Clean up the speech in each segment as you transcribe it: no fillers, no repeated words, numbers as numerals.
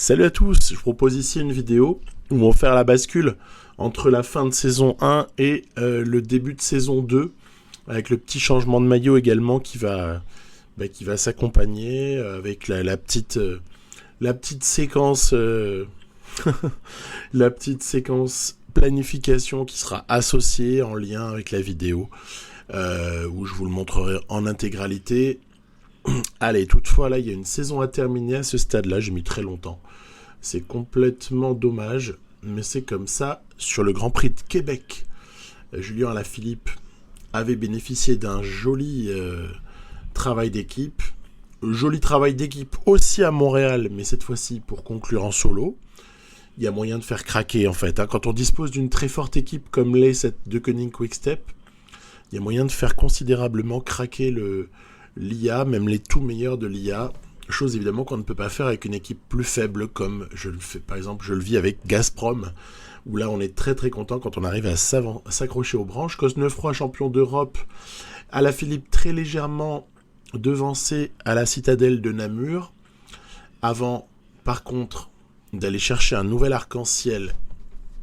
Salut à tous, je propose ici une vidéo où on va faire la bascule entre la fin de saison 1 et le début de saison 2, avec le petit changement de maillot également qui va s'accompagner avec la petite séquence la petite séquence planification qui sera associée en lien avec la vidéo où je vous le montrerai en intégralité. Allez, toutefois, là, il y a une saison à terminer à ce stade-là, j'ai mis très longtemps. C'est complètement dommage, mais c'est comme ça. Sur le Grand Prix de Québec, Julien Alaphilippe avait bénéficié d'un joli travail d'équipe. Joli travail d'équipe aussi à Montréal, mais cette fois-ci pour conclure en solo. Il y a moyen de faire craquer, en fait. Quand on dispose d'une très forte équipe comme l'est cette Deceuninck Quick-Step, il y a moyen de faire considérablement craquer l'IA, même les tout meilleurs de l'IA, chose évidemment qu'on ne peut pas faire avec une équipe plus faible comme je le fais, par exemple, je le vis avec Gazprom, où là on est très très content quand on arrive à s'accrocher aux branches. Cosnefroy, champion d'Europe, Alaphilippe très légèrement devancé à la citadelle de Namur, avant par contre d'aller chercher un nouvel arc-en-ciel.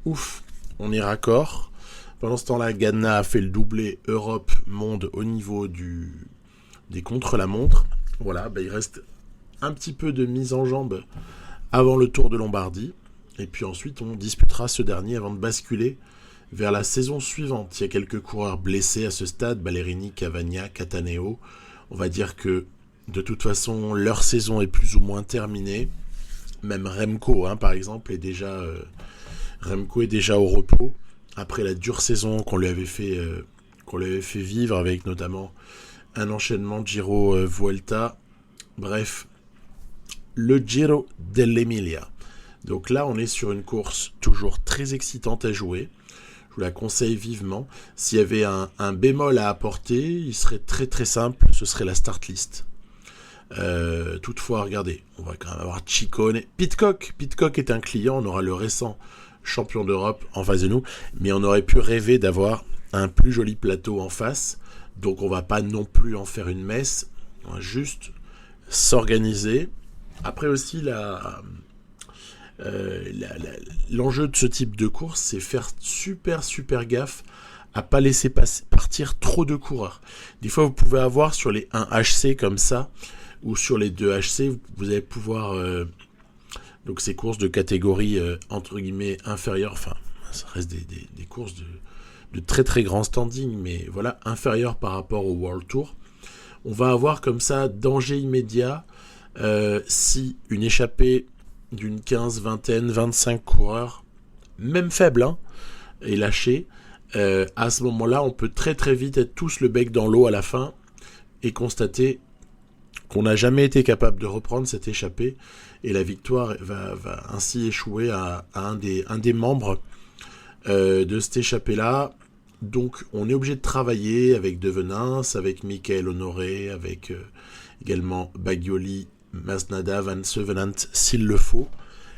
Ouf, on est raccord. Pendant ce temps-là, Ghana a fait le doublé Europe-Monde au niveau des contre-la-montre. Voilà, il reste un petit peu de mise en jambe avant le Tour de Lombardie. Et puis ensuite, on disputera ce dernier avant de basculer vers la saison suivante. Il y a quelques coureurs blessés à ce stade, Ballerini, Cavagna, Cataneo. On va dire que, de toute façon, leur saison est plus ou moins terminée. Même Remco, par exemple, est déjà au repos. Après la dure saison qu'on lui avait fait vivre, avec notamment un enchaînement Giro-Vuelta. Bref, le Giro dell'Emilia. Donc là, on est sur une course toujours très excitante à jouer. Je vous la conseille vivement. S'il y avait un bémol à apporter, il serait très très simple, ce serait la start list. Toutefois, regardez, on va quand même avoir Ciccone. Pidcock est un client, on aura le récent champion d'Europe en face de nous, mais on aurait pu rêver d'avoir un plus joli plateau en face. Donc on va pas non plus en faire une messe, on va juste s'organiser. Après aussi, l'enjeu de ce type de course, c'est faire super gaffe à pas laisser partir trop de coureurs. Des fois, vous pouvez avoir sur les 1 HC comme ça, ou sur les 2 HC, vous allez pouvoir... donc ces courses de catégorie entre guillemets inférieure, enfin, ça reste des courses de très très grand standing, mais voilà, inférieur par rapport au World Tour. On va avoir comme ça danger immédiat si une échappée d'une 15, vingtaine, 25 coureurs, même faible, est lâchée. À ce moment-là, on peut très très vite être tous le bec dans l'eau à la fin et constater qu'on n'a jamais été capable de reprendre cette échappée, et la victoire va ainsi échouer à un des membres de cette échappée-là. Donc on est obligé de travailler avec Devenins, avec Michael Honoré, avec également Bagioli, Masnada, Van Sevenant s'il le faut.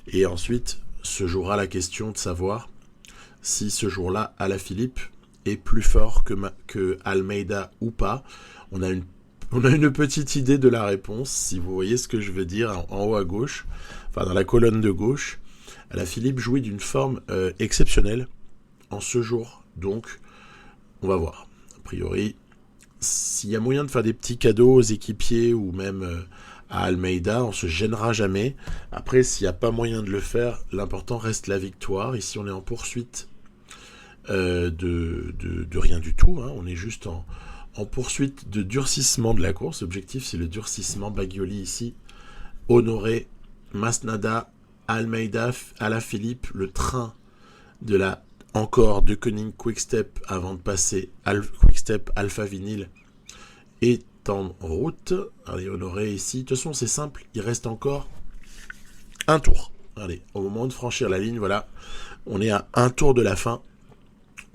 Et ensuite se jouera la question de savoir si ce jour-là Alaphilippe est plus fort que Almeida ou pas. On a une petite idée de la réponse, si vous voyez ce que je veux dire, en haut à gauche, enfin dans la colonne de gauche. Alaphilippe jouit d'une forme exceptionnelle en ce jour, donc on va voir. A priori, s'il y a moyen de faire des petits cadeaux aux équipiers ou même à Almeida, on se gênera jamais. Après, s'il n'y a pas moyen de le faire, l'important reste la victoire. Ici, on est en poursuite de rien du tout. On est juste en poursuite de durcissement de la course. L'objectif, c'est le durcissement. Bagioli ici, Honoré, Masnada, Almeida, Alaphilippe, le train de la encore Deceuninck Quick-Step avant de passer Quick-Step Alpha Vinyl est en route. Allez, Honoré ici. De toute façon, c'est simple, il reste encore un tour. Allez, au moment de franchir la ligne, voilà, on est à un tour de la fin.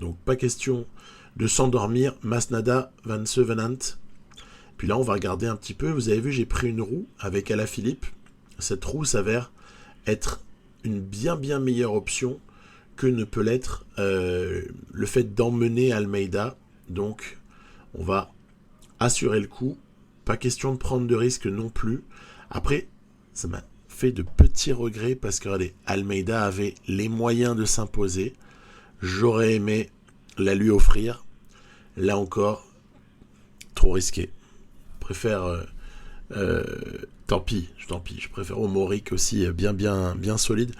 Donc, pas question de s'endormir. Masnada, Van Sevenant. Puis là, on va regarder un petit peu. Vous avez vu, j'ai pris une roue avec Alaphilippe. Cette roue s'avère être une bien meilleure option que ne peut l'être le fait d'emmener Almeida. Donc, on va assurer le coup. Pas question de prendre de risque non plus. Après, ça m'a fait de petits regrets parce que regardez, Almeida avait les moyens de s'imposer. J'aurais aimé la lui offrir. Là encore, trop risqué. Je préfère... tant pis. Je préfère Omoric aussi, bien solide.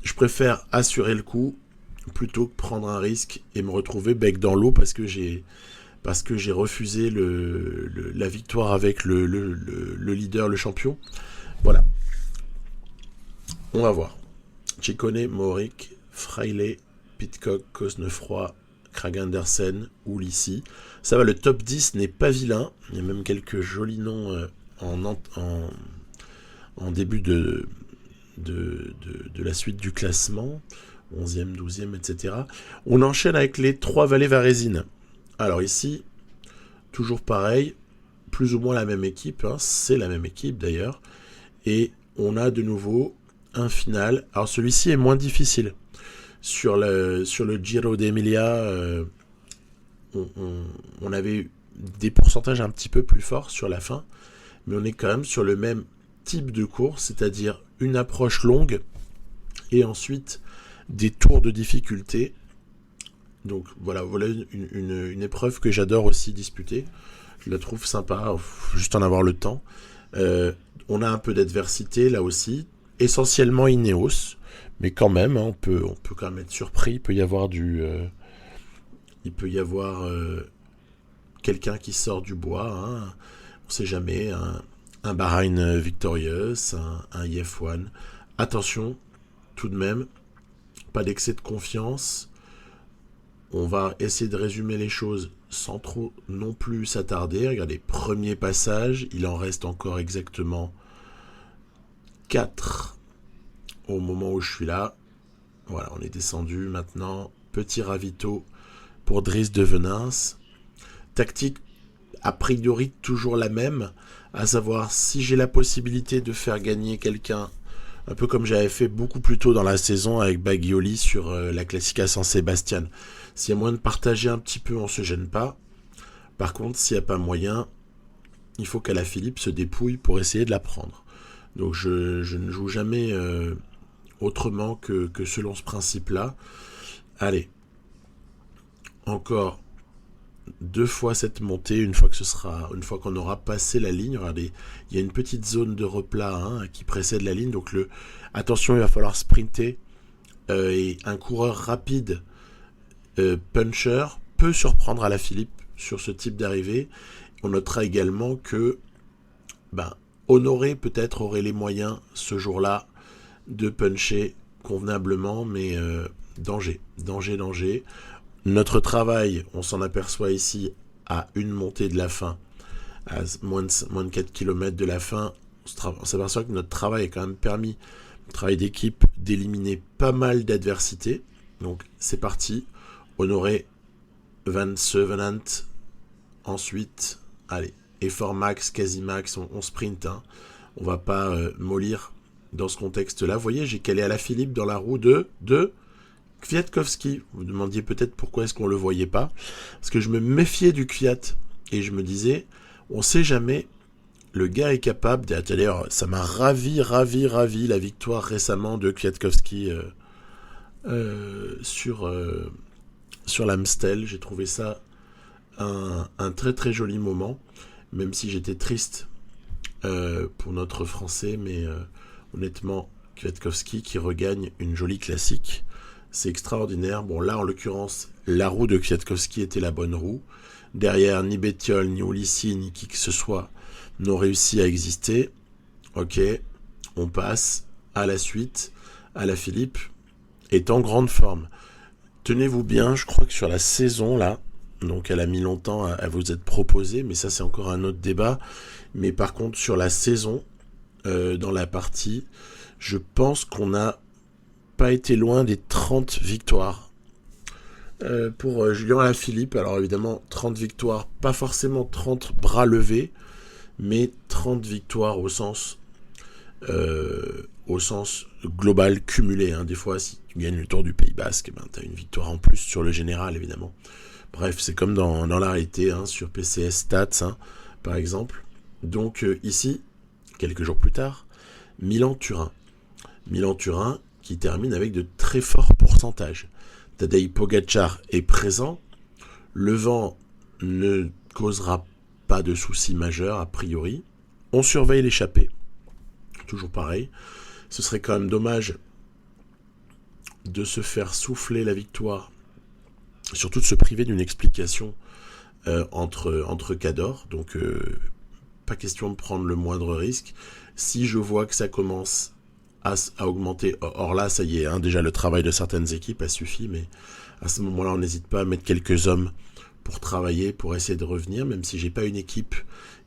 Je préfère assurer le coup plutôt que prendre un risque et me retrouver bec dans l'eau parce que j'ai refusé la victoire avec le leader, le champion. Voilà. On va voir. Ciccone, Mohoric, Fraile, Pidcock, Cosnefroy, Krag Andersen, Ulissi. Ça va, le top 10 n'est pas vilain. Il y a même quelques jolis noms en début de la suite du classement. 11e, 12e, etc. On enchaîne avec les 3 vallées varésines. Alors ici, toujours pareil, plus ou moins la même équipe, hein, c'est la même équipe d'ailleurs, et on a de nouveau un final. Alors celui-ci est moins difficile. Sur le Giro d'Emilia, on avait des pourcentages un petit peu plus forts sur la fin, mais on est quand même sur le même type de course, c'est-à-dire une approche longue, et ensuite des tours de difficulté. Donc voilà une épreuve que j'adore aussi disputer. Je la trouve sympa, faut juste en avoir le temps. On a un peu d'adversité là aussi, essentiellement Ineos, mais quand même, hein, on peut quand même être surpris. Il peut y avoir quelqu'un qui sort du bois, hein. On sait jamais, un Bahreïn Victorious, un IF1. Attention, tout de même, pas d'excès de confiance. On va essayer de résumer les choses sans trop non plus s'attarder. Regardez, premier passage, il en reste encore exactement 4 au moment où je suis là. Voilà, on est descendu maintenant. Petit ravito pour Dries de Venins. Tactique a priori toujours la même, à savoir si j'ai la possibilité de faire gagner quelqu'un, un peu comme j'avais fait beaucoup plus tôt dans la saison avec Bagioli sur la Classica San Sebastian. S'il y a moyen de partager un petit peu, on se gêne pas. Par contre, s'il n'y a pas moyen, il faut qu'Alaphilippe se dépouille pour essayer de la prendre. Donc je ne joue jamais autrement que selon ce principe-là. Allez, encore 2 fois cette montée, une fois qu'on aura passé la ligne. Regardez, il y a une petite zone de replat, hein, qui précède la ligne. Donc attention, il va falloir sprinter. Et un coureur rapide, puncher, peut surprendre Alaphilippe sur ce type d'arrivée. On notera également que Honoré peut-être aurait les moyens ce jour-là de puncher convenablement, mais danger. Notre travail, on s'en aperçoit ici à une montée de la fin, à moins de 4 km de la fin. On s'aperçoit que notre travail a quand même permis, le travail d'équipe, d'éliminer pas mal d'adversités. Donc c'est parti. Honoré, Van Sevenant, ensuite, allez, effort max, quasi max, on sprint, hein. On va pas mollir dans ce contexte-là. Vous voyez, j'ai calé Alaphilippe dans la roue de Kwiatkowski. Vous vous demandiez peut-être pourquoi est-ce qu'on le voyait pas. Parce que je me méfiais du Kwiat et je me disais, on sait jamais, le gars est capable. D'ailleurs, ça m'a ravi la victoire récemment de Kwiatkowski sur l'Amstel. J'ai trouvé ça un très très joli moment, même si j'étais triste pour notre Français, mais honnêtement, Kwiatkowski qui regagne une jolie classique, c'est extraordinaire. Bon, là en l'occurrence, la roue de Kwiatkowski était la bonne roue. Derrière, ni Bettiol, ni Ulissi, ni qui que ce soit n'ont réussi à exister. Ok, on passe à la suite. Alaphilippe est en grande forme. Tenez-vous bien, je crois que sur la saison là, donc elle a mis longtemps à vous être proposée, mais ça c'est encore un autre débat. Mais par contre sur la saison, dans la partie, je pense qu'on n'a pas été loin des 30 victoires. Pour Julien Alaphilippe, alors évidemment 30 victoires, pas forcément 30 bras levés, mais 30 victoires au sens global cumulé, hein. Des fois, si tu gagnes le Tour du Pays Basque, tu as une victoire en plus sur le général, évidemment. Bref, c'est comme dans la réalité, hein, sur PCS Stats, hein, par exemple. Donc ici, quelques jours plus tard, Milan-Turin. Milan-Turin qui termine avec de très forts pourcentages. Tadej Pogačar est présent. Le vent ne causera pas de soucis majeurs a priori. On surveille l'échappée. Toujours pareil. Ce serait quand même dommage de se faire souffler la victoire, surtout de se priver d'une explication entre cadors. Donc pas question de prendre le moindre risque. Si je vois que ça commence à augmenter, or là ça y est, déjà le travail de certaines équipes a suffi, mais à ce moment-là on n'hésite pas à mettre quelques hommes pour travailler, pour essayer de revenir, même si j'ai pas une équipe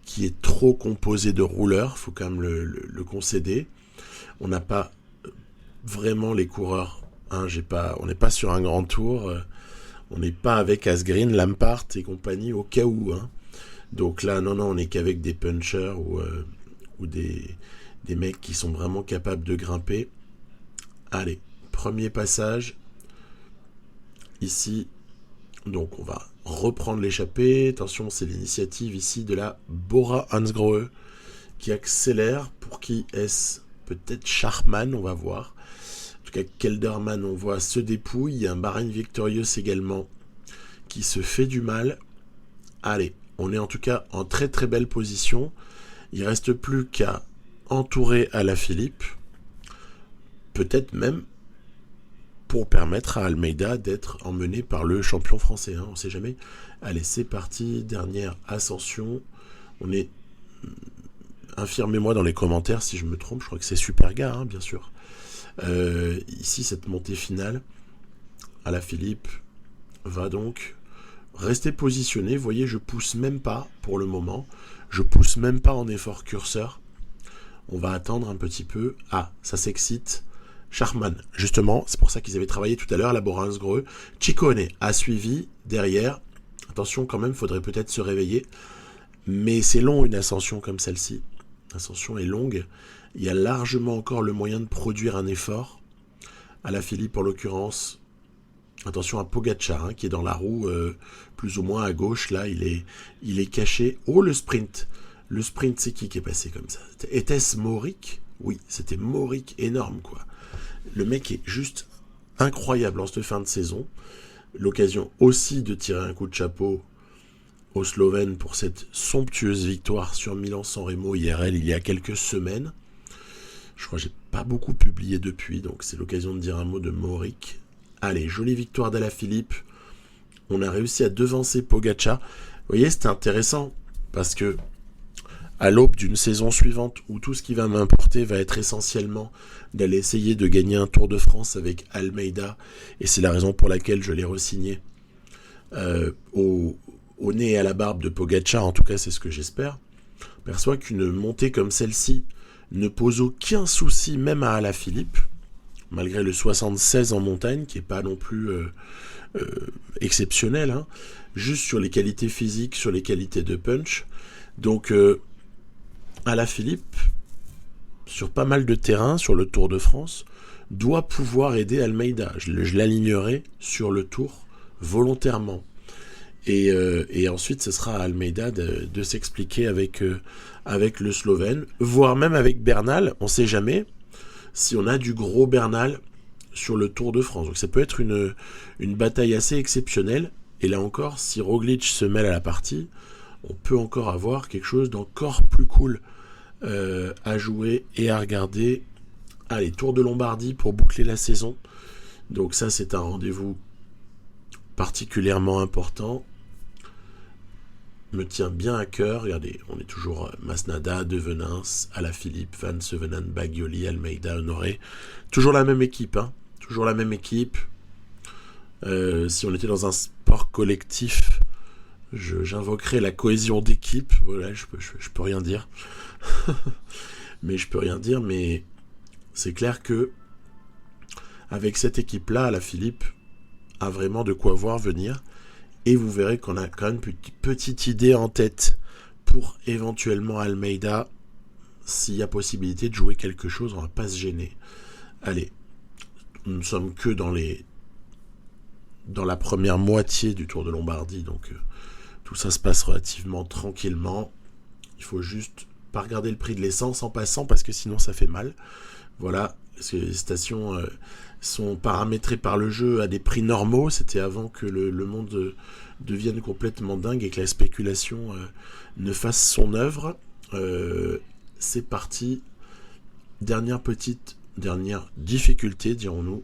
qui est trop composée de rouleurs, faut quand même le concéder. On n'a pas vraiment les coureurs, on n'est pas sur un grand tour, on n'est pas avec Asgreen, Lampard et compagnie au cas où. Donc là, non, on n'est qu'avec des punchers ou des mecs qui sont vraiment capables de grimper. Allez, premier passage. Ici, donc on va reprendre l'échappée. Attention, c'est l'initiative ici de la Bora Hansgrohe qui accélère. Pour qui est-ce? Peut-être Schachmann, on va voir. En tout cas, Kelderman, on voit, se dépouille. Il y a un Bahreïn Victorious également qui se fait du mal. Allez, on est en tout cas en très très belle position. Il ne reste plus qu'à entourer Alaphilippe. Peut-être même pour permettre à Almeida d'être emmené par le champion français. On ne sait jamais. Allez, c'est parti. Dernière ascension. On est... Infirmez-moi dans les commentaires si je me trompe. Je crois que c'est Superga, bien sûr. Ici, cette montée finale. Alaphilippe va donc rester positionné. Vous voyez, je pousse même pas pour le moment. Je pousse même pas en effort curseur. On va attendre un petit peu. Ah, ça s'excite. Schachmann, justement, c'est pour ça qu'ils avaient travaillé tout à l'heure, la Bora Hansgrohe. Ciccone a suivi derrière. Attention quand même, faudrait peut-être se réveiller. Mais c'est long une ascension comme celle-ci. L'ascension est longue. Il y a largement encore le moyen de produire un effort. Alaphilippe en l'occurrence. Attention à Pogačar qui est dans la roue plus ou moins à gauche. Là, il est caché. Oh, le sprint. Le sprint, c'est qui est passé comme ça? Était-ce Moric? Oui, c'était Moric énorme, quoi. Le mec est juste incroyable en cette fin de saison. L'occasion aussi de tirer un coup de chapeau aux Slovènes pour cette somptueuse victoire sur Milan-San Remo IRL il y a quelques semaines. Je crois que j'ai pas beaucoup publié depuis, donc c'est l'occasion de dire un mot de Moric. Allez, jolie victoire d'Alaphilippe. On a réussi à devancer Pogačar. Vous voyez, c'était intéressant parce que à l'aube d'une saison suivante où tout ce qui va m'importer va être essentiellement d'aller essayer de gagner un Tour de France avec Almeida, et c'est la raison pour laquelle je l'ai re-signé au nez et à la barbe de Pogačar, en tout cas c'est ce que j'espère. Perçois qu'une montée comme celle-ci ne pose aucun souci même à Alaphilippe, malgré le 76 en montagne, qui n'est pas non plus exceptionnel, juste sur les qualités physiques, sur les qualités de punch. Donc Alaphilippe, sur pas mal de terrains, sur le Tour de France, doit pouvoir aider Almeida. Je l'alignerai sur le Tour volontairement. Et ensuite, ce sera à Almeida de s'expliquer avec le Slovène, voire même avec Bernal, on ne sait jamais, si on a du gros Bernal sur le Tour de France. Donc ça peut être une bataille assez exceptionnelle. Et là encore, si Roglic se mêle à la partie, on peut encore avoir quelque chose d'encore plus cool à jouer et à regarder. Allez, Tour de Lombardie pour boucler la saison. Donc ça, c'est un rendez-vous particulièrement important. Me tient bien à cœur. Regardez, on est toujours Masnada, Devenins, Alaphilippe, Van Sevenen, Bagioli, Almeida, Honoré. Toujours la même équipe, toujours la même équipe. Si on était dans un sport collectif, j'invoquerais la cohésion d'équipe. Voilà, je peux rien dire. Mais c'est clair que avec cette équipe-là, Alaphilippe a vraiment de quoi voir venir. Et vous verrez qu'on a quand même une petite idée en tête pour éventuellement Almeida. S'il y a possibilité de jouer quelque chose, on ne va pas se gêner. Allez, nous ne sommes que dans la première moitié du Tour de Lombardie, donc tout ça se passe relativement tranquillement. Il faut juste pas regarder le prix de l'essence en passant, parce que sinon ça fait mal. Voilà, parce que les stations sont paramétrées par le jeu à des prix normaux. C'était avant que le monde devienne complètement dingue et que la spéculation ne fasse son œuvre. C'est parti. Dernière difficulté, dirons-nous,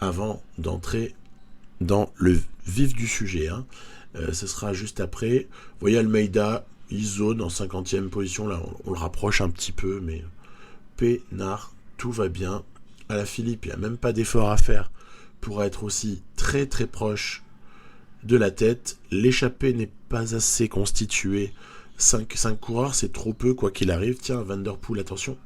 avant d'entrer dans le vif du sujet. Ce sera juste après. Vous voyez Almeida, il zone en 50e position. Là, on le rapproche un petit peu, mais peinard, tout va bien. Alaphilippe, il n'y a même pas d'effort à faire pour être aussi très très proche de la tête. L'échappée n'est pas assez constituée. 5 coureurs, c'est trop peu, quoi qu'il arrive. Tiens, Van Der Poel, attention.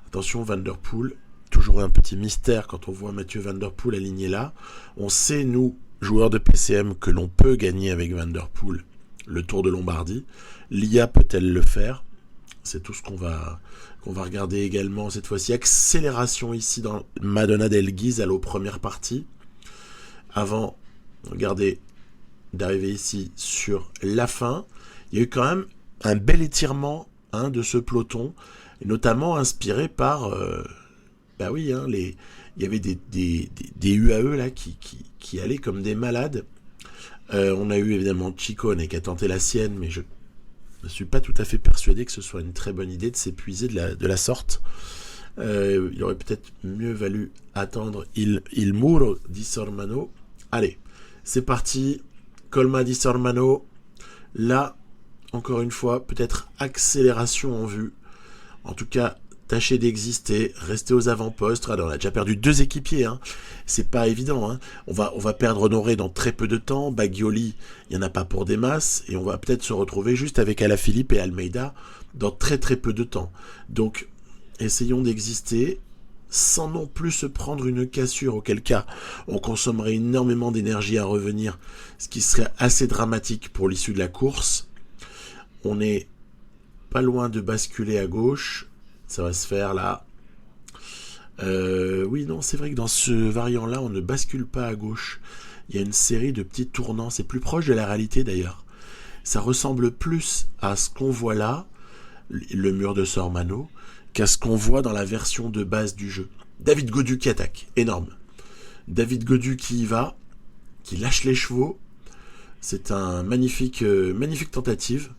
Attention, Van Der Poel. Toujours un petit mystère quand on voit Mathieu Van Der Poel aligné là. On sait, nous, joueurs de PCM, que l'on peut gagner avec Van Der Poel le Tour de Lombardie. L'IA peut-elle le faire? C'est tout ce qu'on va regarder également cette fois-ci. Accélération ici dans Madonna del Ghisalo, première partie. Avant, regardez, d'arriver ici sur la fin. Il y a eu quand même un bel étirement de ce peloton, et notamment inspiré par... il y avait des UAE là qui allaient comme des malades. On a eu évidemment Ciccone qui a tenté la sienne, mais je ne suis pas tout à fait persuadé que ce soit une très bonne idée de s'épuiser de la sorte. Il aurait peut-être mieux valu attendre Il Muro di Sormano. Allez, c'est parti. Colma di Sormano. Là, encore une fois, peut-être accélération en vue. En tout cas, tâchez d'exister, restez aux avant-postes. Alors, on a déjà perdu 2 équipiers, c'est pas évident. On va perdre Honoré dans très peu de temps. Bagioli, il n'y en a pas pour des masses. Et on va peut-être se retrouver juste avec Alaphilippe et Almeida dans très très peu de temps. Donc, essayons d'exister sans non plus se prendre une cassure, auquel cas on consommerait énormément d'énergie à revenir, ce qui serait assez dramatique pour l'issue de la course. On n'est pas loin de basculer à gauche. Ça va se faire là. Oui, non, c'est vrai que dans ce variant-là, on ne bascule pas à gauche. Il y a une série de petits tournants. C'est plus proche de la réalité d'ailleurs. Ça ressemble plus à ce qu'on voit là, le mur de Sormano, qu'à ce qu'on voit dans la version de base du jeu. David Gaudu qui attaque. Énorme. David Gaudu qui y va, qui lâche les chevaux. C'est un magnifique tentative.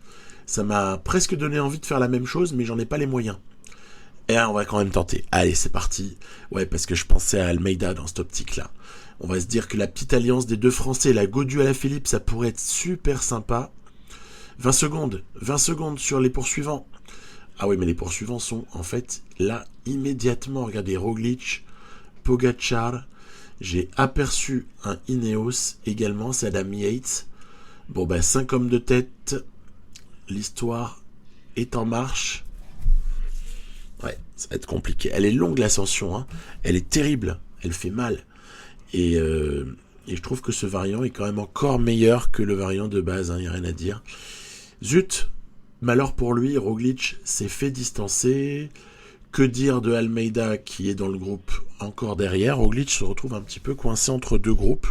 Ça m'a presque donné envie de faire la même chose, mais j'en ai pas les moyens. Et là, on va quand même tenter. Allez, c'est parti. Ouais, parce que je pensais à Almeida dans cette optique-là. On va se dire que la petite alliance des 2 Français, la Gaudu Alaphilippe, ça pourrait être super sympa. 20 secondes sur les poursuivants. Ah oui, mais les poursuivants sont en fait là immédiatement. Regardez, Roglic, Pogacar. J'ai aperçu un Ineos également, c'est Adam Yates. Bon, 5 hommes de tête. L'histoire est en marche. Ouais, ça va être compliqué. Elle est longue l'ascension, Elle est terrible. Elle fait mal. Et je trouve que ce variant est quand même encore meilleur que le variant de base. Il n'y a rien à dire. Zut, malheur pour lui, Roglic s'est fait distancer. Que dire de Almeida qui est dans le groupe encore derrière? Roglic se retrouve un petit peu coincé entre 2 groupes.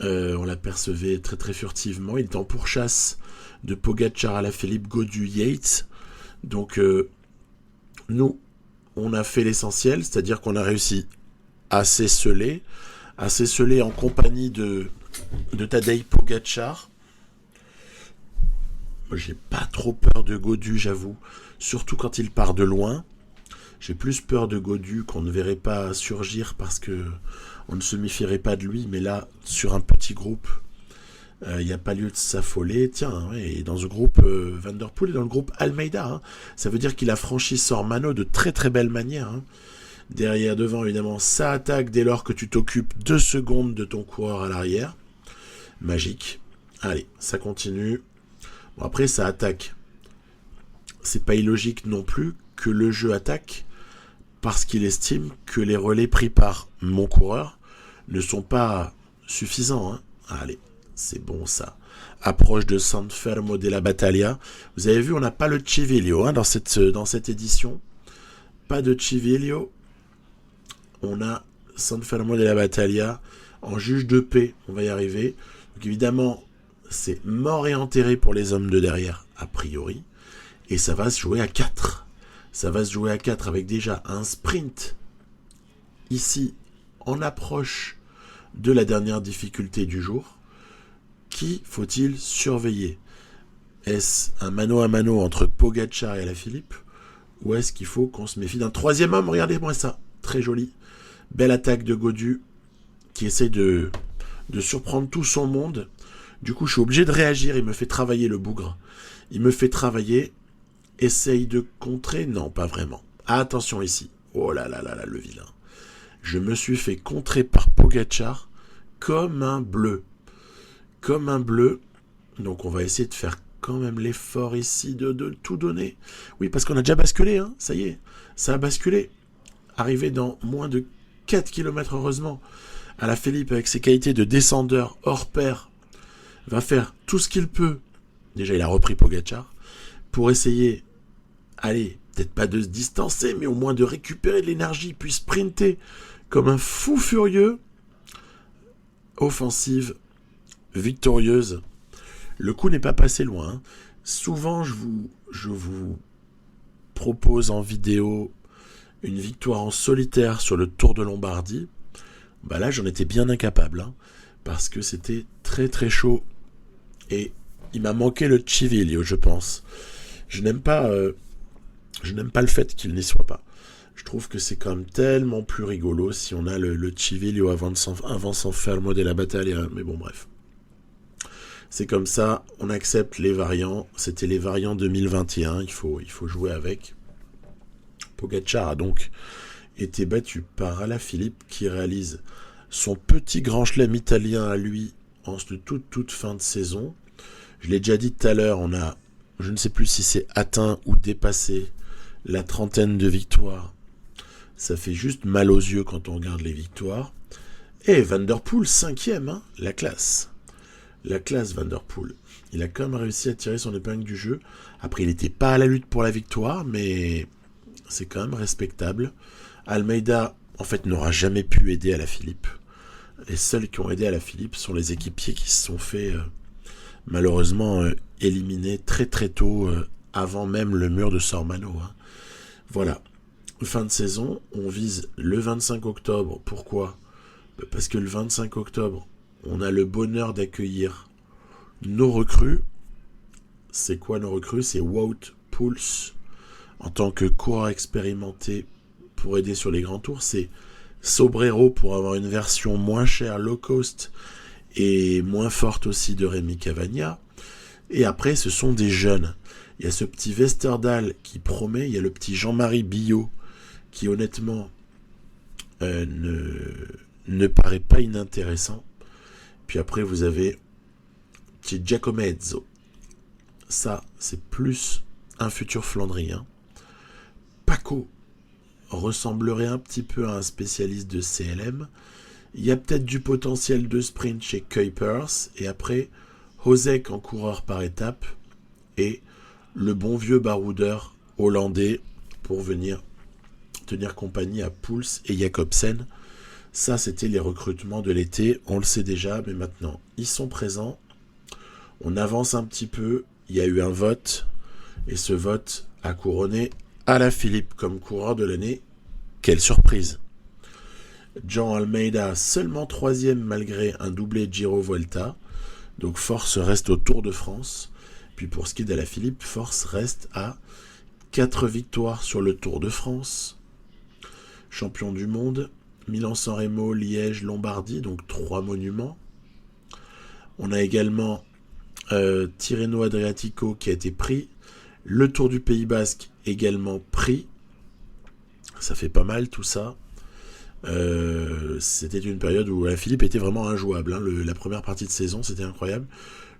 On l'apercevait très très furtivement. Il est en pourchasse de Pogacar, Alaphilippe, Gaudu, Yates. Donc nous, on a fait l'essentiel, c'est-à-dire qu'on a réussi à s'esseler en compagnie de Tadej Pogacar. J'ai pas trop peur de Gaudu, j'avoue, surtout quand il part de loin. J'ai plus peur de Gaudu qu'on ne verrait pas surgir parce que on ne se méfierait pas de lui, mais là, sur un petit groupe, il n'y a pas lieu de s'affoler. Tiens, et dans ce groupe, Van Der Poel est dans le groupe Almeida. Ça veut dire qu'il a franchi Sormano de très très belle manière. Derrière, devant, évidemment, ça attaque dès lors que tu t'occupes 2 secondes de ton coureur à l'arrière. Magique. Allez, ça continue. Bon, après, ça attaque. C'est pas illogique non plus que le jeu attaque parce qu'il estime que les relais pris par mon coureur ne sont pas suffisants. Allez, c'est bon ça. Approche de San Fermo della Battaglia. Vous avez vu, on n'a pas le Civiglio dans cette édition. Pas de Civiglio. On a San Fermo della Battaglia en juge de paix. On va y arriver. Donc évidemment, c'est mort et enterré pour les hommes de derrière, a priori. Et ça va se jouer à 4. Ça va se jouer à 4 avec déjà un sprint ici, en approche de la dernière difficulté du jour, qui faut-il surveiller? Est-ce un mano à mano entre Pogačar et Alaphilippe, ou est-ce qu'il faut qu'on se méfie d'un troisième homme? Regardez-moi ça, très joli. Belle attaque de Gaudu, qui essaie de surprendre tout son monde. Du coup, je suis obligé de réagir, il me fait travailler le bougre. Il me fait travailler, essaye de contrer, non, pas vraiment. Ah, attention ici, oh là là là là, le vilain. Je me suis fait contrer par Pogačar comme un bleu. Comme un bleu, donc on va essayer de faire quand même l'effort ici de tout donner. Oui, parce qu'on a déjà basculé, hein, ça y est, ça a basculé. Arrivé dans moins de 4 km, heureusement. Alaphilippe, avec ses qualités de descendeur hors pair, va faire tout ce qu'il peut. Déjà, il a repris Pogačar pour essayer, allez, peut-être pas de se distancer, mais au moins de récupérer de l'énergie, puis sprinter comme un fou furieux. Offensive, victorieuse. Le coup n'est pas passé loin. Hein. Souvent, je vous propose en vidéo une victoire en solitaire sur le Tour de Lombardie. Bah là, j'en étais bien incapable, hein, parce que c'était très très chaud. Et il m'a manqué le Civiglio, je pense. Je n'aime pas le fait qu'il n'y soit pas. Je trouve que c'est quand même tellement plus rigolo si on a le Civiglio avant Sanfermo della Battaglia. Mais bon, bref. C'est comme ça, on accepte les variants. C'était les variants 2021, il faut jouer avec. Pogačar a donc été battu par Alaphilippe qui réalise son petit grand chelem italien à lui en toute fin de saison. Je l'ai déjà dit tout à l'heure, on a, je ne sais plus si c'est atteint ou dépassé la 30aine de victoires. Ça fait juste mal aux yeux quand on regarde les victoires. Et Van der Poel, 5e, hein, la classe. La classe Van der Poel. Il a quand même réussi à tirer son épingle du jeu. Après, il n'était pas à la lutte pour la victoire, mais c'est quand même respectable. Almeida, en fait, n'aura jamais pu aider Alaphilippe. Les seuls qui ont aidé Alaphilippe sont les équipiers qui se sont fait malheureusement éliminer très très tôt, avant même le mur de Sormano. Hein. Voilà. Fin de saison, on vise le 25 octobre. Pourquoi ? Parce que le 25 octobre, on a le bonheur d'accueillir nos recrues. C'est quoi nos recrues ? C'est Wout Poels en tant que coureur expérimenté pour aider sur les grands tours. C'est Sobrero pour avoir une version moins chère, low cost et moins forte aussi de Rémi Cavagna. Et après, ce sont des jeunes. Il y a ce petit Westerdal qui promet. Il y a le petit Jean-Marie Billot qui honnêtement ne paraît pas inintéressant. Puis après, vous avez petit Giacomezzo. Ça, c'est plus un futur Flandrien. Paco ressemblerait un petit peu à un spécialiste de CLM. Il y a peut-être du potentiel de sprint chez Kuipers. Et après, Hosek en coureur par étape. Et le bon vieux baroudeur hollandais pour venir tenir compagnie à Poels et Jacobsen. Ça, c'était les recrutements de l'été. On le sait déjà, mais maintenant, ils sont présents. On avance un petit peu. Il y a eu un vote. Et ce vote a couronné Alaphilippe comme coureur de l'année. Quelle surprise! Jean Almeida, seulement 3e malgré un doublé Giro-Vuelta. Donc force reste au Tour de France. Puis pour ce qui est d'Alaphilippe, force reste à 4 victoires sur le Tour de France. Champion du monde. Milan-San Remo, Liège, Lombardie, donc 3 monuments. On a également Tirreno Adriatico qui a été pris. Le Tour du Pays Basque également pris. Ça fait pas mal tout ça. C'était une période où Alaphilippe était vraiment injouable. Hein. La première partie de saison, c'était incroyable.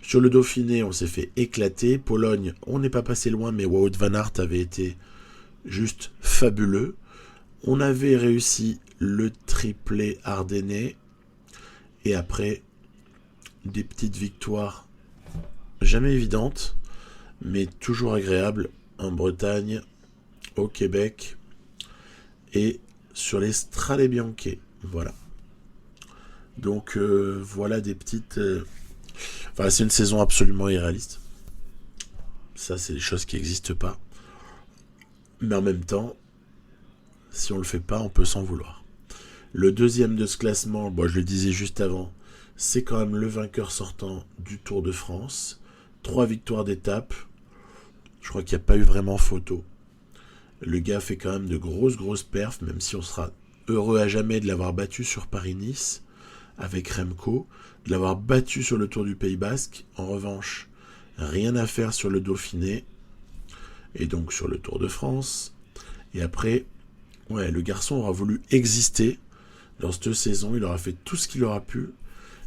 Sur le Dauphiné, on s'est fait éclater. Pologne, on n'est pas passé loin, mais Wout van Aert avait été juste fabuleux. On avait réussi le triplé ardennais. Et après, des petites victoires jamais évidentes, mais toujours agréables en Bretagne, au Québec et sur les Strade Bianche. Voilà. Donc voilà des petites... Enfin, c'est une saison absolument irréaliste. Ça, c'est des choses qui n'existent pas. Mais en même temps, si on le fait pas, on peut s'en vouloir. Le deuxième de ce classement, je le disais juste avant, c'est quand même le vainqueur sortant du Tour de France. 3 victoires d'étape. Je crois qu'il n'y a pas eu vraiment photo. Le gars fait quand même de grosses perfs, même si on sera heureux à jamais de l'avoir battu sur Paris-Nice avec Remco, de l'avoir battu sur le Tour du Pays Basque. En revanche, rien à faire sur le Dauphiné et donc sur le Tour de France. Et après, le garçon aura voulu exister dans cette saison. Il aura fait tout ce qu'il aura pu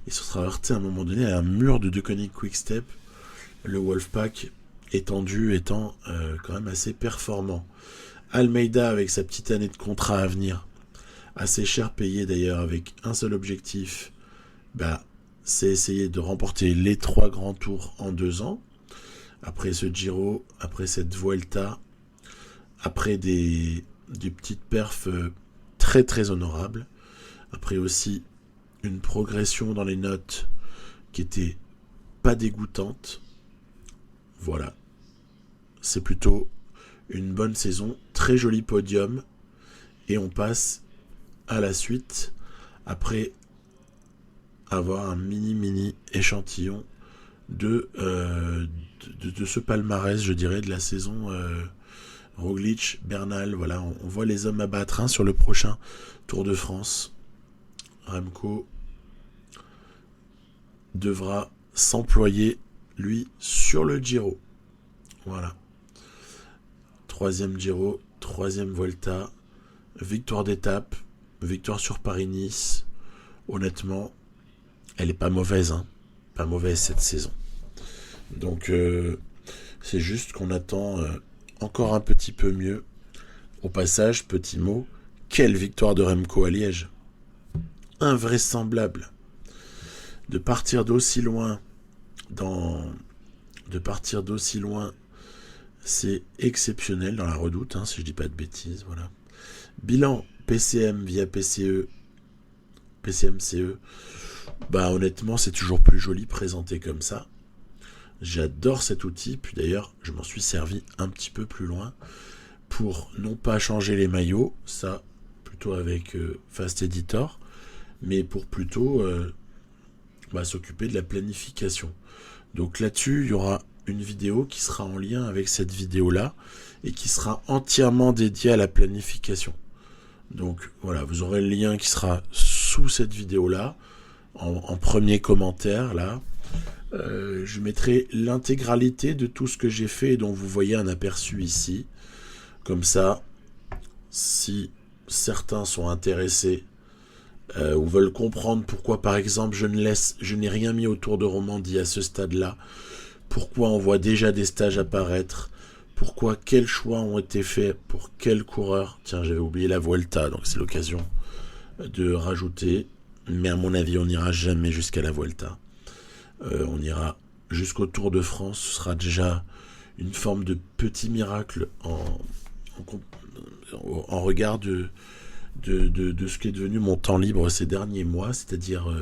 et se sera heurté à un moment donné à un mur de Deceuninck Quick-Step, le Wolfpack étendu étant quand même assez performant. Almeida avec sa petite année de contrat à venir, assez cher payé d'ailleurs, avec un seul objectif, c'est essayer de remporter les 3 grands tours en 2 ans, après ce Giro, après cette Vuelta, après des petites perfs très honorables, après aussi une progression dans les notes qui était pas dégoûtante. Voilà, c'est plutôt une bonne saison, très joli podium, et on passe à la suite après avoir un mini échantillon de ce palmarès, je dirais, de la saison Roglic, Bernal. Voilà, on voit les hommes à battre sur le prochain Tour de France. Remco devra s'employer, lui, sur le Giro. Voilà. 3e Giro, 3e Vuelta, victoire d'étape, victoire sur Paris-Nice. Honnêtement, elle est pas mauvaise, pas mauvaise cette saison. Donc c'est juste qu'on attend encore un petit peu mieux. Au passage, petit mot, quelle victoire de Remco à Liège. Invraisemblable. De partir d'aussi loin c'est exceptionnel dans la Redoute, si je dis pas de bêtises, voilà. Bilan PCM via PCMCE. Honnêtement, c'est toujours plus joli présenté comme ça. J'adore cet outil, puis d'ailleurs, je m'en suis servi un petit peu plus loin pour non pas changer les maillots, ça plutôt avec Fast Editor, mais pour plutôt s'occuper de la planification. Donc là-dessus, il y aura une vidéo qui sera en lien avec cette vidéo-là et qui sera entièrement dédiée à la planification. Donc voilà, vous aurez le lien qui sera sous cette vidéo-là, en premier commentaire, là. Je mettrai l'intégralité de tout ce que j'ai fait et dont vous voyez un aperçu ici. Comme ça, si certains sont intéressés ou veulent comprendre pourquoi, par exemple, je n'ai rien mis au Tour de Romandie à ce stade-là, pourquoi on voit déjà des stages apparaître, pourquoi quels choix ont été faits pour quel coureur. Tiens, j'avais oublié la Vuelta, donc c'est l'occasion de rajouter, mais à mon avis, on n'ira jamais jusqu'à la Vuelta. On ira jusqu'au Tour de France, ce sera déjà une forme de petit miracle en regard de ce qui est devenu mon temps libre ces derniers mois, c'est-à-dire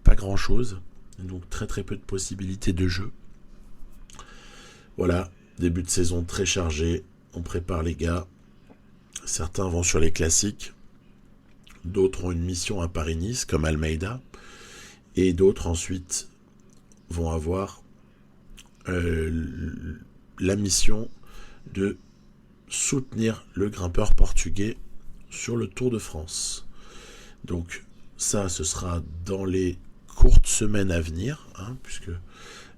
pas grand-chose, donc très peu de possibilités de jeu. Voilà, début de saison très chargé, on prépare les gars, certains vont sur les classiques, d'autres ont une mission à Paris-Nice comme Almeida, et d'autres ensuite vont avoir la mission de soutenir le grimpeur portugais sur le Tour de France. Donc ça, ce sera dans les courtes semaines à venir, puisque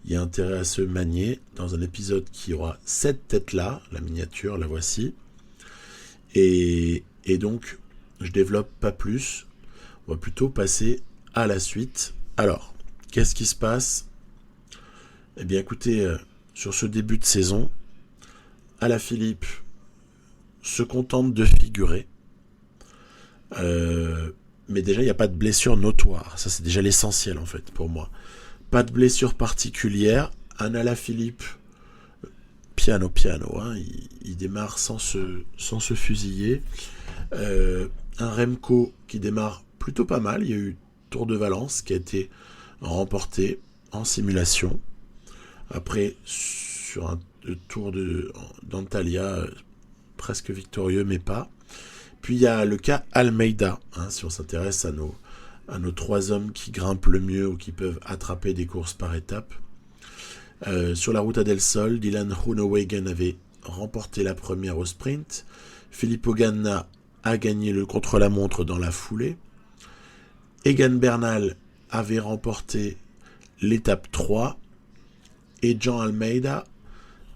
il y a intérêt à se manier dans un épisode qui aura cette tête-là, la miniature, la voici. Et donc, je développe pas plus, on va plutôt passer à la suite. Alors, qu'est-ce qui se passe ? Eh bien, écoutez, sur ce début de saison, Alaphilippe se contente de figurer. Mais déjà, il n'y a pas de blessure notoire. Ça, c'est déjà l'essentiel, en fait, pour moi. Pas de blessure particulière. Un Alaphilippe, piano, il démarre sans se fusiller. Un Remco qui démarre plutôt pas mal. Il y a eu Tour de Valence qui a été remporté en simulation. Après, sur un tour d'Antalya, presque victorieux, mais pas. Puis il y a le cas Almeida, si on s'intéresse à nos 3 hommes qui grimpent le mieux ou qui peuvent attraper des courses par étapes. Sur la Ruta del Sol, Dylan Groenewegen avait remporté la première au sprint. Filippo Ganna a gagné le contre-la-montre dans la foulée. Egan Bernal avait remporté l'étape 3 et Jean Almeida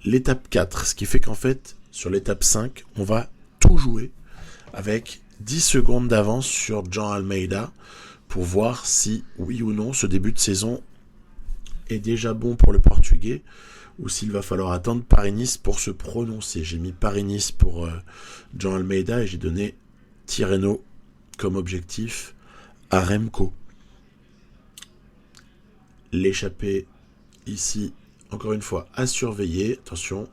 l'étape 4. Ce qui fait qu'en fait, sur l'étape 5, on va tout jouer avec 10 secondes d'avance sur Jean Almeida pour voir si, oui ou non, ce début de saison est déjà bon pour le Portugais ou s'il va falloir attendre Paris-Nice pour se prononcer. J'ai mis Paris-Nice pour Jean Almeida et j'ai donné Tirreno comme objectif à Remco. L'échappée ici, encore une fois, à surveiller. Attention,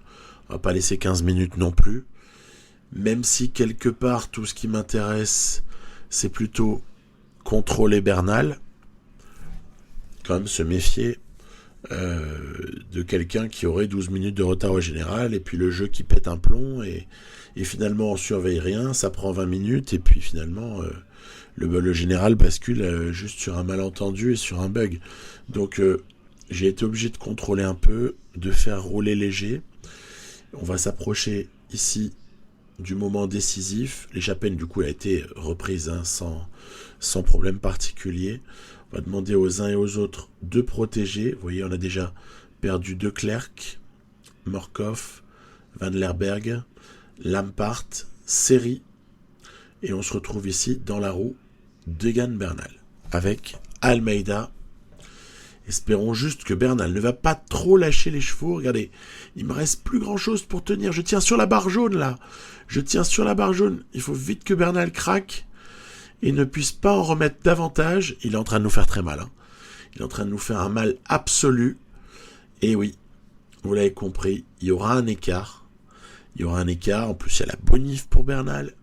on va pas laisser 15 minutes non plus. Même si quelque part, tout ce qui m'intéresse, c'est plutôt contrôler Bernal. Quand même se méfier de quelqu'un qui aurait 12 minutes de retard au général, et puis le jeu qui pète un plomb, et finalement on surveille rien, ça prend 20 minutes, et puis finalement le général bascule juste sur un malentendu et sur un bug. Donc j'ai été obligé de contrôler un peu, de faire rouler léger. On va s'approcher ici du moment décisif. L'échappée du coup a été reprise sans problème particulier. On va demander aux uns et aux autres de protéger. Vous voyez, on a déjà perdu De Klerk, Morkov, Van Lerberg, Lampart, Seri. Et on se retrouve ici dans la roue d'Egan Bernal avec Almeida. Espérons juste que Bernal ne va pas trop lâcher les chevaux. Regardez, il me reste plus grand chose pour tenir. Je tiens sur la barre jaune là. Je tiens sur la barre jaune. Il faut vite que Bernal craque et ne puisse pas en remettre davantage. Il est en train de nous faire très mal. Il est en train de nous faire un mal absolu. Et oui, vous l'avez compris, il y aura un écart. Il y aura un écart. En plus, il y a la bonif pour Bernal.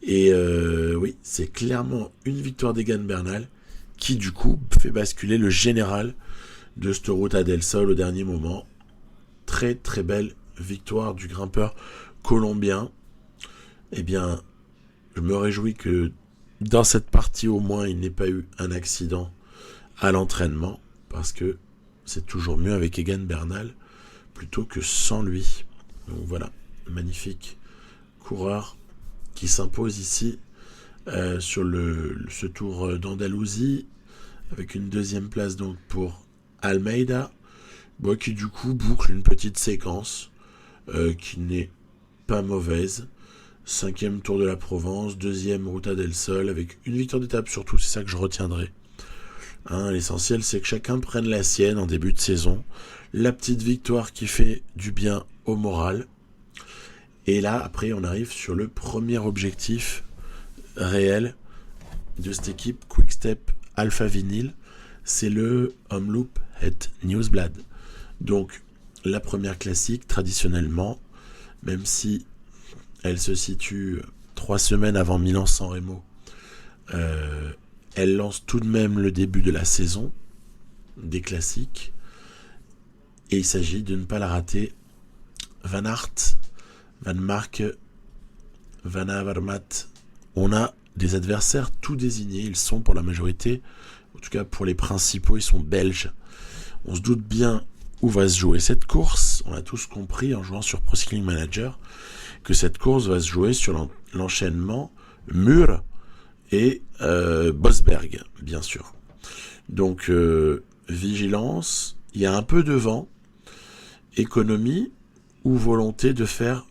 Et oui, c'est clairement une victoire d'Egan Bernal qui, du coup, fait basculer le général de cette Ruta del Sol au dernier moment. Très, très belle victoire du grimpeur colombien. Eh bien, je me réjouis que dans cette partie, au moins, il n'ait pas eu un accident à l'entraînement, parce que c'est toujours mieux avec Egan Bernal plutôt que sans lui. Donc voilà, magnifique coureur qui s'impose ici sur ce tour d'Andalousie, avec une deuxième place donc pour Almeida, qui du coup boucle une petite séquence qui n'est pas mauvaise. 5e Tour de la Provence, 2e Ruta del Sol, avec une victoire d'étape surtout, c'est ça que je retiendrai. L'essentiel, c'est que chacun prenne la sienne en début de saison. La petite victoire qui fait du bien au moral. Et là, après, on arrive sur le premier objectif réel de cette équipe Quick-Step Alpha Vinyl. C'est le Omloop Het Nieuwsblad. Donc, la première classique, traditionnellement, même si elle se situe 3 semaines avant Milan-San Remo, elle lance tout de même le début de la saison des classiques. Et il s'agit de ne pas la rater. Van Aert, Van Mark, Van Avermaet. On a des adversaires tout désignés. Ils sont pour la majorité, en tout cas pour les principaux, ils sont belges. On se doute bien où va se jouer cette course. On a tous compris en jouant sur Pro Cycling Manager que cette course va se jouer sur l'enchaînement Mur et Bosberg, bien sûr. Donc, vigilance, il y a un peu de vent, économie ou volonté de faire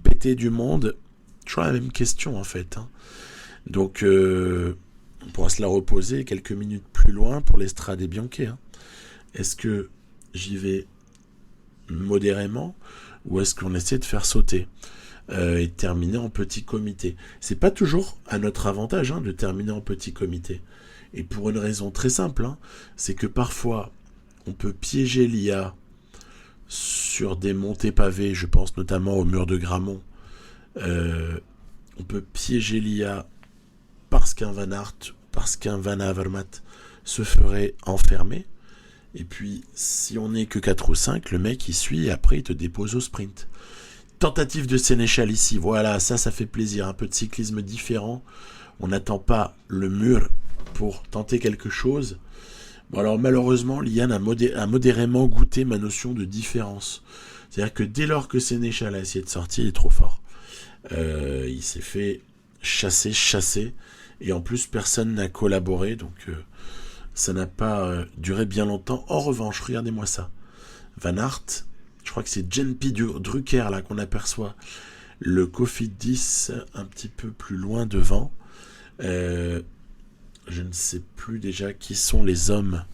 péter du monde. Toujours la même question en fait. Donc, on pourra se la reposer quelques minutes plus loin pour l'Estrade Bianche. Est-ce que j'y vais modérément ou est-ce qu'on essaie de faire sauter et de terminer en petit comité? C'est pas toujours à notre avantage de terminer en petit comité. Et pour une raison très simple, c'est que parfois on peut piéger l'IA sur des montées pavées, je pense notamment au mur de Grammont. On peut piéger l'IA parce qu'un Van Aert, parce qu'un Van Avermaet se ferait enfermer. Et puis, si on n'est que 4 ou 5, le mec il suit et après il te dépose au sprint. Tentative de Sénéchal ici, voilà, ça fait plaisir, un peu de cyclisme différent. On n'attend pas le mur pour tenter quelque chose. Bon alors malheureusement, Liane a modérément goûté ma notion de différence. C'est-à-dire que dès lors que Sénéchal a essayé de sortir, il est trop fort. Il s'est fait chasser, et en plus personne n'a collaboré, donc ça n'a pas duré bien longtemps. En revanche, regardez-moi ça. Van Aert, je crois que c'est Jen-Pi Drucker là qu'on aperçoit. Le Cofidis un petit peu plus loin devant. Je ne sais plus déjà qui sont les hommes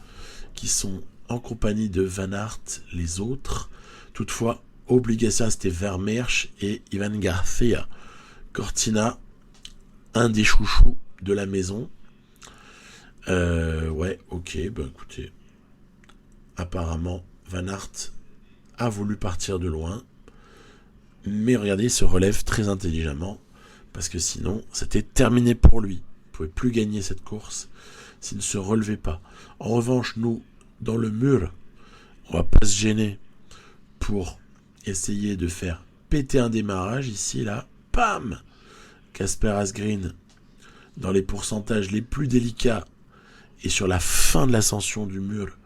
qui sont en compagnie de Van Aert, les autres. Toutefois, obligation, c'était Vermeersch et Ivan Garcia. Cortina, un des chouchous de la maison. Ouais, ok, bah écoutez. Apparemment, Van Aert a voulu partir de loin. Mais regardez, il se relève très intelligemment. Parce que sinon, c'était terminé pour lui. Il ne pouvait plus gagner cette course s'il ne se relevait pas. En revanche, nous, dans le mur, on va pas se gêner pour essayer de faire péter un démarrage. Ici, là, pam, Casper Asgreen, dans les pourcentages les plus délicats et sur la fin de l'ascension du mur,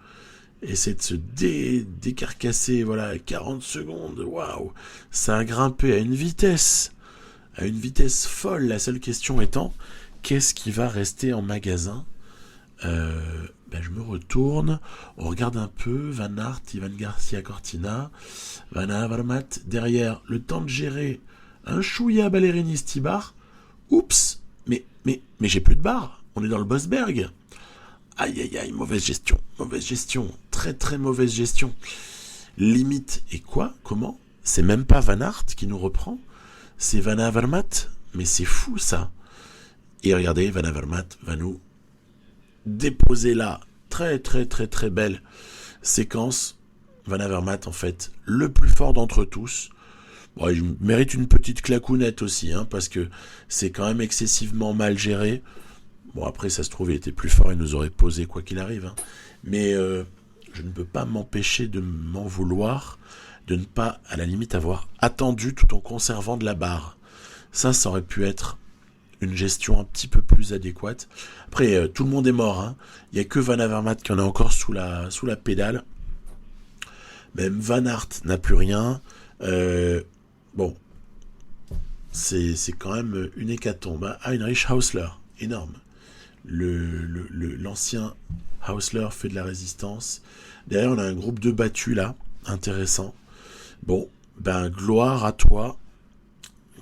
essaie de se décarcasser, voilà, 40 secondes, waouh, ça a grimpé à une vitesse folle. La seule question étant, qu'est-ce qui va rester en magasin? Je me retourne, on regarde un peu, Van Aert, Ivan Garcia Cortina, Van Avermaet, derrière, le temps de gérer un chouïa Ballerini Stibar. Oups, mais j'ai plus de barre, on est dans le Bosberg. Aïe, mauvaise gestion, très très mauvaise gestion. Limite, et quoi? Comment? C'est même pas Van Aert qui nous reprend, c'est Van Avermaet, mais c'est fou ça. Et regardez, Van Avermaet va nous déposer là, très très très très belle séquence. Van Avermaet en fait, le plus fort d'entre tous. Bon, il mérite une petite clacounette aussi, parce que c'est quand même excessivement mal géré. Bon, après, ça se trouve, il était plus fort, il nous aurait posé quoi qu'il arrive. Mais je ne peux pas m'empêcher de m'en vouloir, de ne pas, à la limite, avoir attendu tout en conservant de la barre. Ça aurait pu être une gestion un petit peu plus adéquate. Après, tout le monde est mort. Il n'y a que Van Avermaet qui en a encore sous la pédale. Même Van Aert n'a plus rien. Bon, c'est quand même une hécatombe. Heinrich Hausler, énorme. L'ancien Hausler fait de la résistance. Derrière, on a un groupe de battus là, intéressant. Bon, gloire à toi,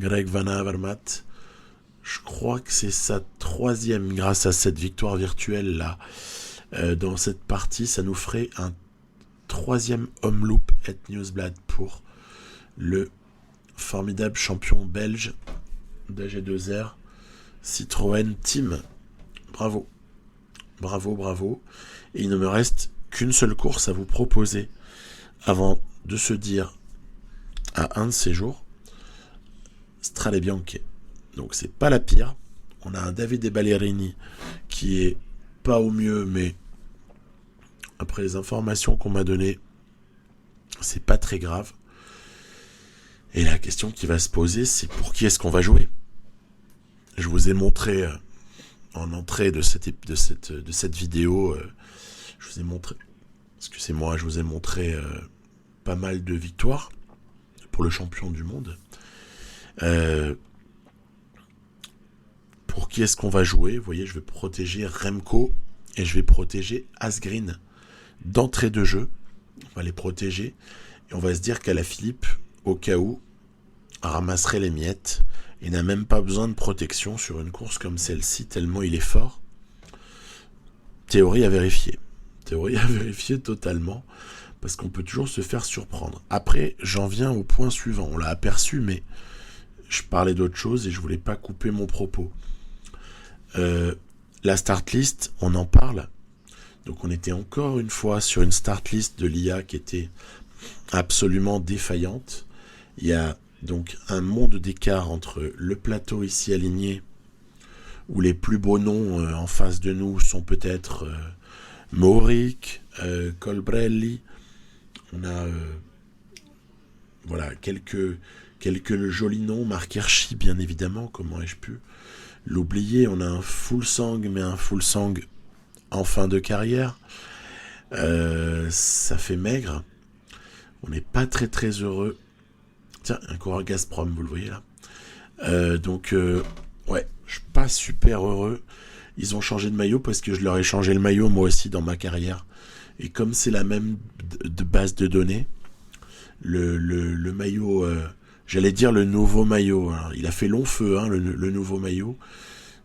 Greg Van Avermaet. Je crois que c'est sa 3e grâce à cette victoire virtuelle là. Dans cette partie, ça nous ferait un 3e Omloop et Newsblad pour le formidable champion belge d'AG2R Citroën Team. Bravo. Et il ne me reste qu'une seule course à vous proposer avant de se dire à un de ces jours, Strade Bianche. Donc c'est pas la pire. On a un Davide Ballerini qui est pas au mieux, mais après les informations qu'on m'a données, c'est pas très grave. Et la question qui va se poser, c'est pour qui est-ce qu'on va jouer? Je vous ai montré en entrée de cette vidéo, je vous ai montré, excusez-moi, je vous ai montré pas mal de victoires pour le champion du monde. Pour qui est-ce qu'on va jouer? Vous voyez, je vais protéger Remco et je vais protéger Asgreen d'entrée de jeu. On va les protéger et on va se dire qu'Alaphilippe, au cas où, ramasserait les miettes et n'a même pas besoin de protection sur une course comme celle-ci, tellement il est fort. Théorie à vérifier totalement, parce qu'on peut toujours se faire surprendre. Après, j'en viens au point suivant. On l'a aperçu, mais je parlais d'autre chose et je voulais pas couper mon propos. La start list, on en parle. Donc on était encore une fois sur une start list de l'IA qui était absolument défaillante. Il y a donc un monde d'écart entre le plateau ici aligné, où les plus beaux noms en face de nous sont peut-être Mohoric, Colbrelli. On a quelques quelques jolis noms. Mark Hirschi, bien évidemment, comment ai-je pu l'oublier. On a un Fuglsang, mais un Fuglsang en fin de carrière. Ça fait maigre. On n'est pas très très heureux. Tiens, un coureur Gazprom, vous le voyez là. Ouais, je suis pas super heureux. Ils ont changé de maillot parce que je leur ai changé le maillot moi aussi dans ma carrière. Et comme c'est la même de base de données, le maillot, j'allais dire le nouveau maillot. Alors, il a fait long feu, hein, le nouveau maillot,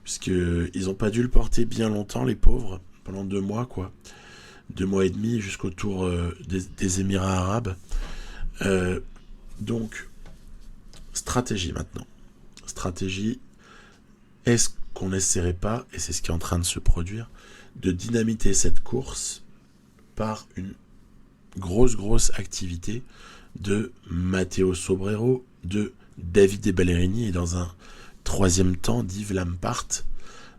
puisque ils ont pas dû le porter bien longtemps, les pauvres, pendant 2 mois, quoi. 2 mois et demi jusqu'au tour des Émirats Arabes. Donc, stratégie maintenant. Stratégie, est-ce qu'on n'essaierait pas, et c'est ce qui est en train de se produire, de dynamiter cette course par une grosse activité de Matteo Sobrero, de Davide Ballerini et dans un troisième temps d'Yves Lampart,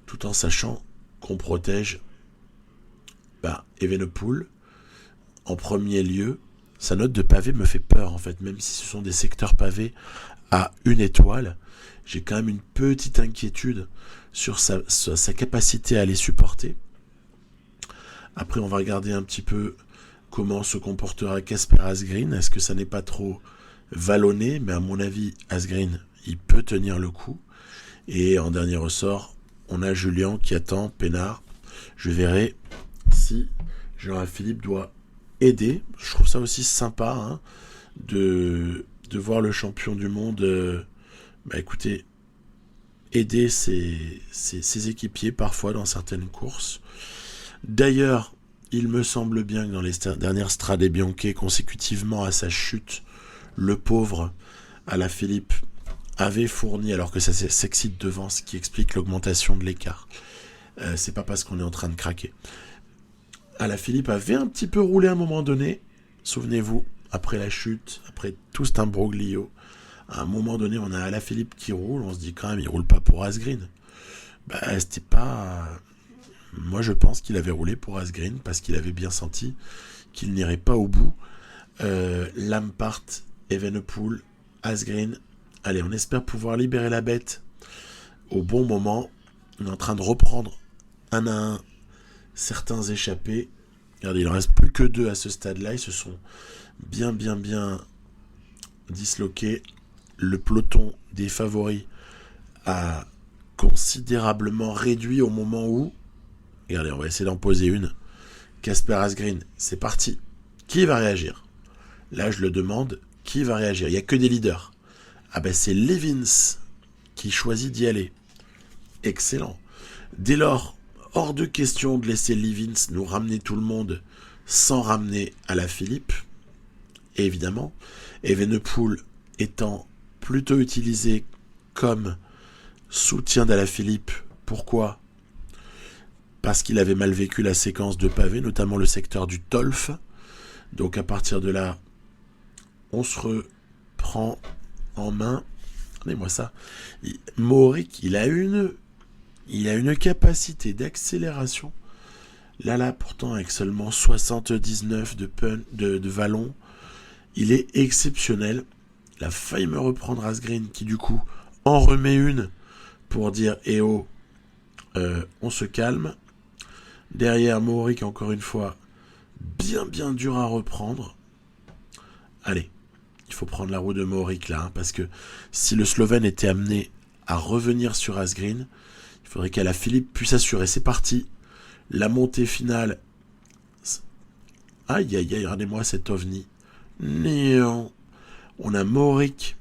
tout en sachant qu'on protège Evenepoel en premier lieu. Sa note de pavé me fait peur en fait, même si ce sont des secteurs pavés à 1 étoile, j'ai quand même une petite inquiétude sur sa capacité à les supporter. Après, on va regarder un petit peu comment se comportera Kasper Asgreen. Est-ce que ça n'est pas trop vallonné? Mais à mon avis, Asgreen, il peut tenir le coup. Et en dernier ressort, on a Julien qui attend Pénard. Je verrai si Jean-Philippe doit aider. Je trouve ça aussi sympa, hein, de voir le champion du monde écoutez, aider ses équipiers parfois dans certaines courses. D'ailleurs, il me semble bien que dans les dernières Strade Bianche, consécutivement à sa chute, le pauvre Alaphilippe avait fourni, alors que ça s'excite devant, ce qui explique l'augmentation de l'écart. C'est pas parce qu'on est en train de craquer. Alaphilippe avait un petit peu roulé à un moment donné, souvenez-vous, après la chute, après tout cet imbroglio. À un moment donné, on a Alaphilippe qui roule, on se dit quand même, il roule pas pour Asgreen. C'était pas... Moi, je pense qu'il avait roulé pour Asgreen parce qu'il avait bien senti qu'il n'irait pas au bout. Lampart, Evenepoel, Asgreen. Allez, on espère pouvoir libérer la bête au bon moment. On est en train de reprendre un à un certains échappés. Regardez, il en reste plus que 2 à ce stade-là. Ils se sont bien disloqués. Le peloton des favoris a considérablement réduit au moment où... Regardez, on va essayer d'en poser une. Kasper Asgreen, c'est parti. Qui va réagir? Là, je le demande, qui va réagir? Il n'y a que des leaders. C'est Levins qui choisit d'y aller. Excellent. Dès lors, hors de question de laisser Levins nous ramener tout le monde sans ramener Alaphilippe. Et évidemment, Evenepoel étant plutôt utilisé comme soutien d'Alaphilippe. Pourquoi? Parce qu'il avait mal vécu la séquence de pavés, notamment le secteur du Tolf. Donc à partir de là, on se reprend en main. Regardez-moi ça. Mohoric, il a une capacité d'accélération. Là, pourtant, avec seulement 79 de vallon, il est exceptionnel. Il a failli me reprendre Asgreen, qui du coup en remet une pour dire « Eh oh, on se calme ». Derrière, Mohoric, encore une fois, bien dur à reprendre. Allez, il faut prendre la roue de Mohoric là, parce que si le Slovène était amené à revenir sur Asgreen, il faudrait qu'Alaphilippe puisse assurer. C'est parti. La montée finale. Aïe, regardez-moi cet ovni. Néant. On a Mohoric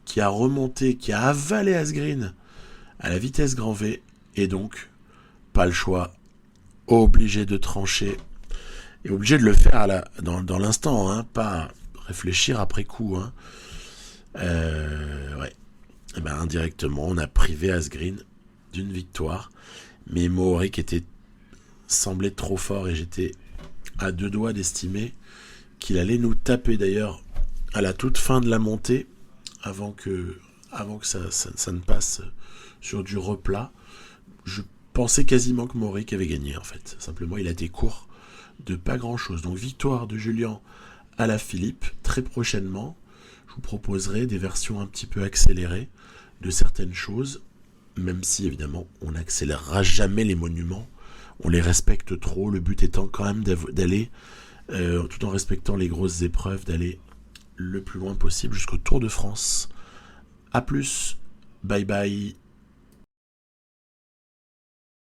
qui a remonté, qui a avalé Asgreen à la vitesse grand V, et donc, pas le choix, obligé de trancher, et obligé de le faire dans l'instant, hein, pas réfléchir après coup. Hein. Ouais. Et indirectement, on a privé Asgreen d'une victoire, mais Mohoric semblait trop fort, et j'étais à 2 doigts d'estimer qu'il allait nous taper. D'ailleurs, à la toute fin de la montée, avant que ça ne passe sur du replat, je pensais quasiment que Mohoric avait gagné en fait. Simplement, il a été court de pas grand chose. Donc victoire de Julien Alaphilippe très prochainement. je vous proposerai des versions un petit peu accélérées de certaines choses, même si évidemment on n'accélérera jamais les monuments, on les respecte trop, le but étant quand même d'aller, tout en respectant les grosses épreuves, d'aller le plus loin possible jusqu'au Tour de France. A plus, bye bye.